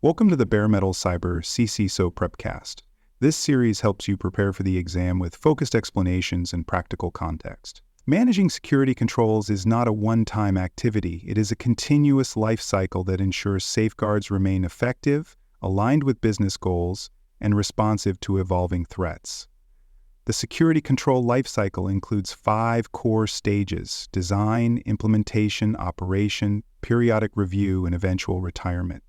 Welcome to the Bare Metal Cyber CCISO Prepcast. This series helps you prepare for the exam with focused explanations and practical context. Managing security controls is not a one-time activity. It is a continuous life cycle that ensures safeguards remain effective, aligned with business goals, and responsive to evolving threats. The security control lifecycle includes 5 core stages: design, implementation, operation, periodic review, and eventual retirement.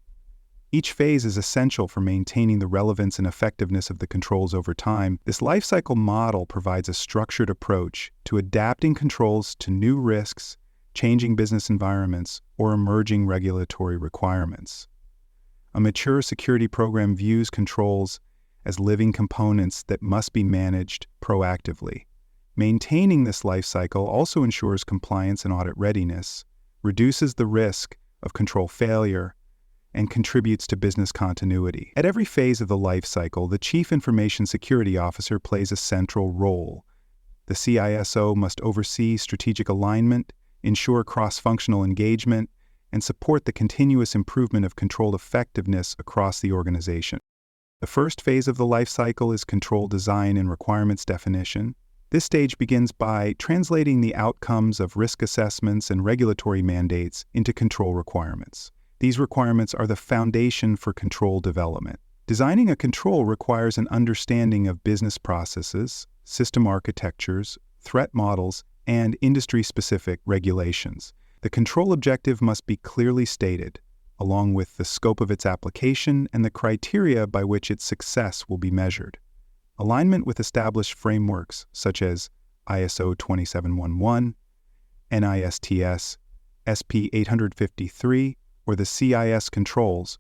Each phase is essential for maintaining the relevance and effectiveness of the controls over time. This lifecycle model provides a structured approach to adapting controls to new risks, changing business environments, or emerging regulatory requirements. A mature security program views controls as living components that must be managed proactively. Maintaining this lifecycle also ensures compliance and audit readiness, reduces the risk of control failure, and contributes to business continuity. At every phase of the life cycle, the Chief Information Security Officer plays a central role. The CISO must oversee strategic alignment, ensure cross-functional engagement, and support the continuous improvement of control effectiveness across the organization. The first phase of the life cycle is control design and requirements definition. This stage begins by translating the outcomes of risk assessments and regulatory mandates into control requirements. These requirements are the foundation for control development. Designing a control requires an understanding of business processes, system architectures, threat models, and industry-specific regulations. The control objective must be clearly stated, along with the scope of its application and the criteria by which its success will be measured. Alignment with established frameworks such as ISO 27711, NIST SP 853, or the CIS controls,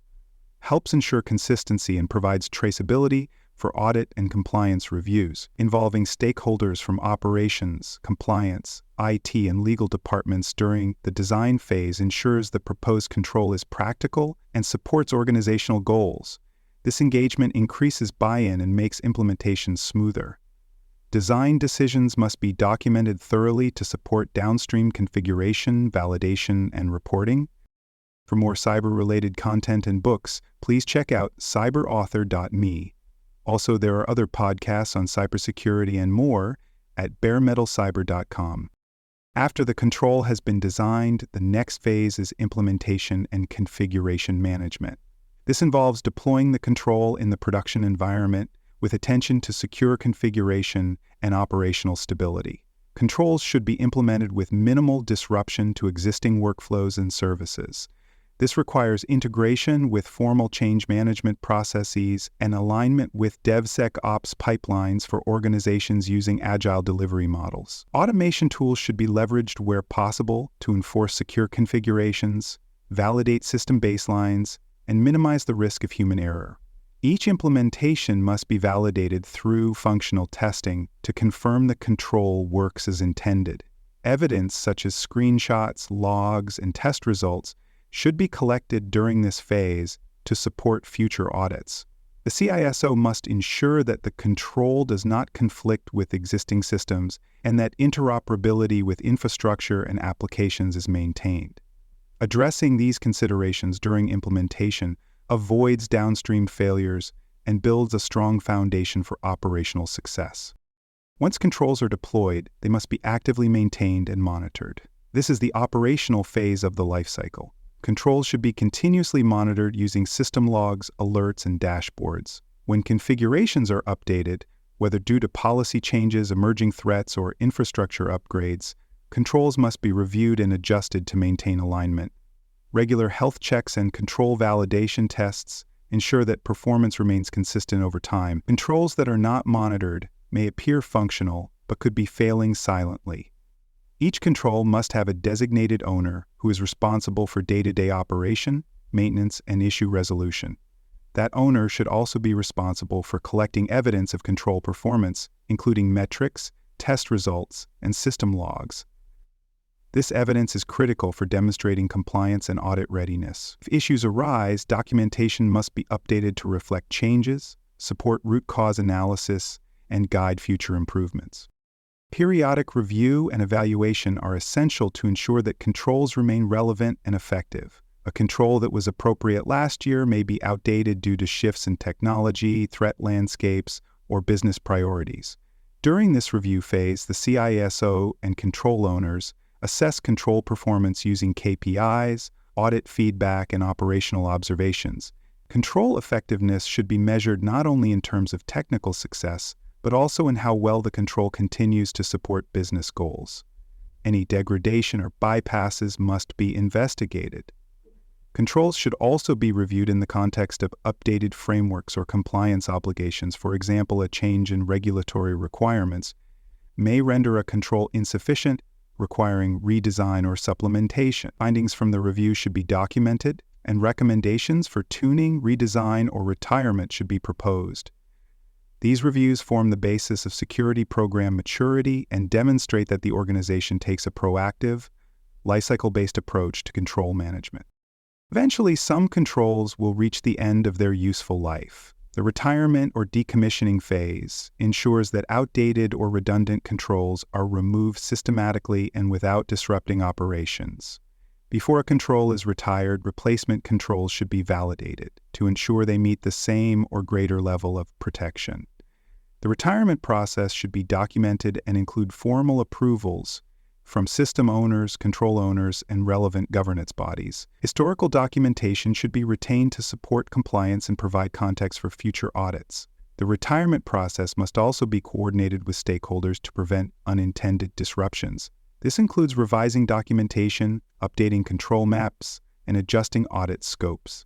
helps ensure consistency and provides traceability for audit and compliance reviews. Involving stakeholders from operations, compliance, IT, and legal departments during the design phase ensures the proposed control is practical and supports organizational goals. This engagement increases buy-in and makes implementation smoother. Design decisions must be documented thoroughly to support downstream configuration, validation, and reporting. For more cyber-related content and books, please check out cyberauthor.me. Also, there are other podcasts on cybersecurity and more at baremetalcyber.com. After the control has been designed, the next phase is implementation and configuration management. This involves deploying the control in the production environment with attention to secure configuration and operational stability. Controls should be implemented with minimal disruption to existing workflows and services. This requires integration with formal change management processes and alignment with DevSecOps pipelines for organizations using agile delivery models. Automation tools should be leveraged where possible to enforce secure configurations, validate system baselines, and minimize the risk of human error. Each implementation must be validated through functional testing to confirm the control works as intended. Evidence such as screenshots, logs, and test results should be collected during this phase to support future audits. The CISO must ensure that the control does not conflict with existing systems and that interoperability with infrastructure and applications is maintained. Addressing these considerations during implementation avoids downstream failures and builds a strong foundation for operational success. Once controls are deployed, they must be actively maintained and monitored. This is the operational phase of the lifecycle. Controls should be continuously monitored using system logs, alerts, and dashboards. When configurations are updated, whether due to policy changes, emerging threats, or infrastructure upgrades, controls must be reviewed and adjusted to maintain alignment. Regular health checks and control validation tests ensure that performance remains consistent over time. Controls that are not monitored may appear functional, but could be failing silently. Each control must have a designated owner who is responsible for day-to-day operation, maintenance, and issue resolution. That owner should also be responsible for collecting evidence of control performance, including metrics, test results, and system logs. This evidence is critical for demonstrating compliance and audit readiness. If issues arise, documentation must be updated to reflect changes, support root cause analysis, and guide future improvements. Periodic review and evaluation are essential to ensure that controls remain relevant and effective. A control that was appropriate last year may be outdated due to shifts in technology, threat landscapes, or business priorities. During this review phase, the CISO and control owners assess control performance using KPIs, audit feedback, and operational observations. Control effectiveness should be measured not only in terms of technical success, but also in how well the control continues to support business goals. Any degradation or bypasses must be investigated. Controls should also be reviewed in the context of updated frameworks or compliance obligations. For example, a change in regulatory requirements may render a control insufficient, requiring redesign or supplementation. Findings from the review should be documented, and recommendations for tuning, redesign, or retirement should be proposed. These reviews form the basis of security program maturity and demonstrate that the organization takes a proactive, lifecycle-based approach to control management. Eventually, some controls will reach the end of their useful life. The retirement or decommissioning phase ensures that outdated or redundant controls are removed systematically and without disrupting operations. Before a control is retired, replacement controls should be validated to ensure they meet the same or greater level of protection. The retirement process should be documented and include formal approvals from system owners, control owners, and relevant governance bodies. Historical documentation should be retained to support compliance and provide context for future audits. The retirement process must also be coordinated with stakeholders to prevent unintended disruptions. This includes revising documentation, updating control maps, and adjusting audit scopes.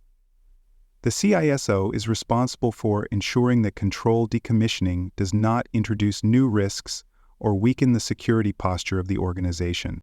The CISO is responsible for ensuring that control decommissioning does not introduce new risks or weaken the security posture of the organization.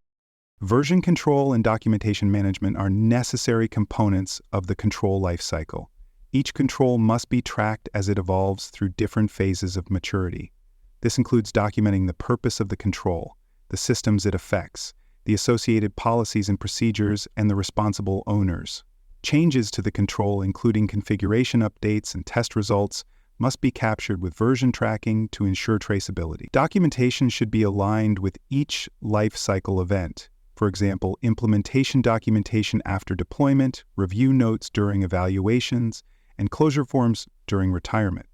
Version control and documentation management are necessary components of the control lifecycle. Each control must be tracked as it evolves through different phases of maturity. This includes documenting the purpose of the control, the systems it affects, the associated policies and procedures, and the responsible owners. Changes to the control, including configuration updates and test results, must be captured with version tracking to ensure traceability. Documentation should be aligned with each life cycle event. For example, implementation documentation after deployment, review notes during evaluations, and closure forms during retirement.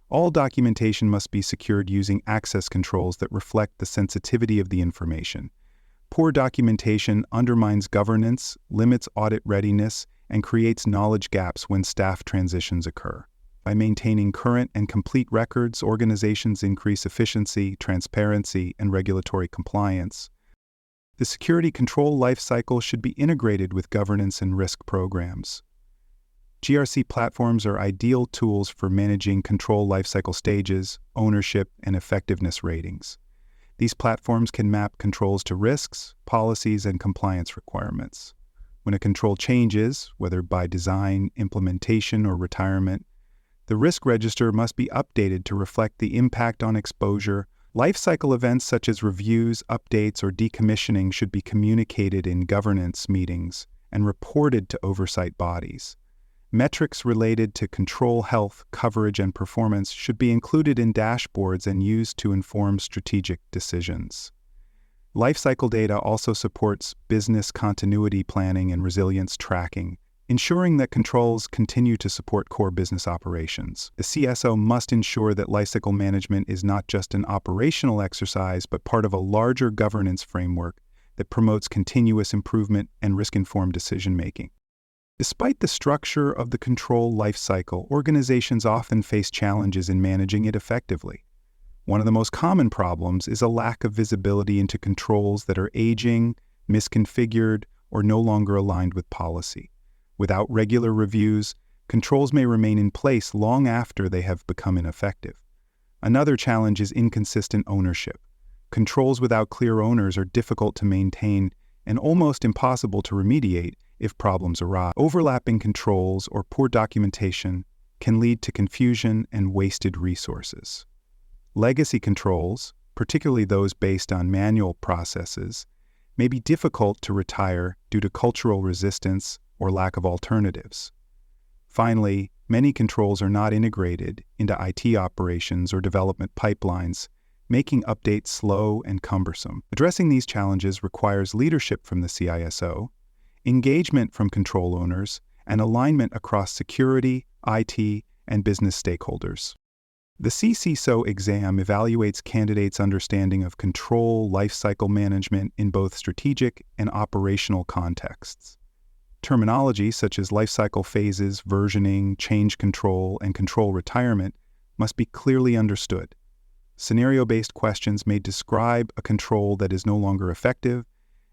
All documentation must be secured using access controls that reflect the sensitivity of the information. Poor documentation undermines governance, limits audit readiness, and creates knowledge gaps when staff transitions occur. By maintaining current and complete records, organizations increase efficiency, transparency, and regulatory compliance. The security control lifecycle should be integrated with governance and risk programs. GRC platforms are ideal tools for managing control lifecycle stages, ownership, and effectiveness ratings. These platforms can map controls to risks, policies, and compliance requirements. When a control changes, whether by design, implementation, or retirement, the risk register must be updated to reflect the impact on exposure. Lifecycle events such as reviews, updates, or decommissioning should be communicated in governance meetings and reported to oversight bodies. Metrics related to control health, coverage, and performance should be included in dashboards and used to inform strategic decisions. Lifecycle data also supports business continuity planning and resilience tracking, ensuring that controls continue to support core business operations. The CISO must ensure that lifecycle management is not just an operational exercise, but part of a larger governance framework that promotes continuous improvement and risk-informed decision-making. Despite the structure of the control lifecycle, organizations often face challenges in managing it effectively. One of the most common problems is a lack of visibility into controls that are aging, misconfigured, or no longer aligned with policy. Without regular reviews, controls may remain in place long after they have become ineffective. Another challenge is inconsistent ownership. Controls without clear owners are difficult to maintain and almost impossible to remediate if problems arise. Overlapping controls or poor documentation can lead to confusion and wasted resources. Legacy controls, particularly those based on manual processes, may be difficult to retire due to cultural resistance or lack of alternatives. Finally, many controls are not integrated into IT operations or development pipelines, making updates slow and cumbersome. Addressing these challenges requires leadership from the CISO, engagement from control owners, and alignment across security, IT, and business stakeholders. The CCISO exam evaluates candidates' understanding of control lifecycle management in both strategic and operational contexts. Terminology such as lifecycle phases, versioning, change control, and control retirement must be clearly understood. Scenario-based questions may describe a control that is no longer effective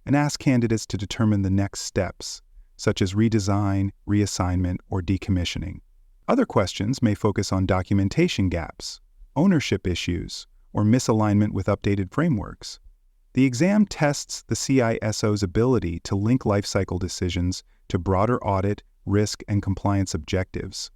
and ask candidates to determine the next steps, such as redesign, reassignment, or decommissioning. Other questions may focus on documentation gaps, ownership issues, or misalignment with updated frameworks. The exam tests the CISO's ability to link lifecycle decisions to broader audit, risk, and compliance objectives.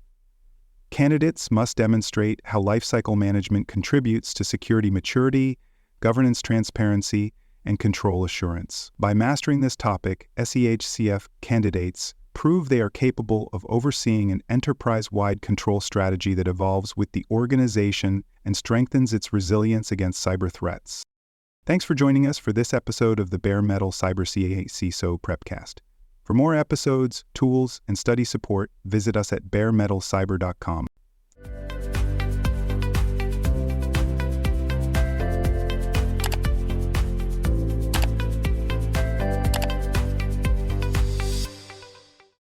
Candidates must demonstrate how lifecycle management contributes to security maturity, governance transparency, and control assurance. By mastering this topic, SEHCF candidates prove they are capable of overseeing an enterprise-wide control strategy that evolves with the organization and strengthens its resilience against cyber threats. Thanks for joining us for this episode of the Bare Metal Cyber CISO Prepcast. For more episodes, tools, and study support, visit us at baremetalcyber.com.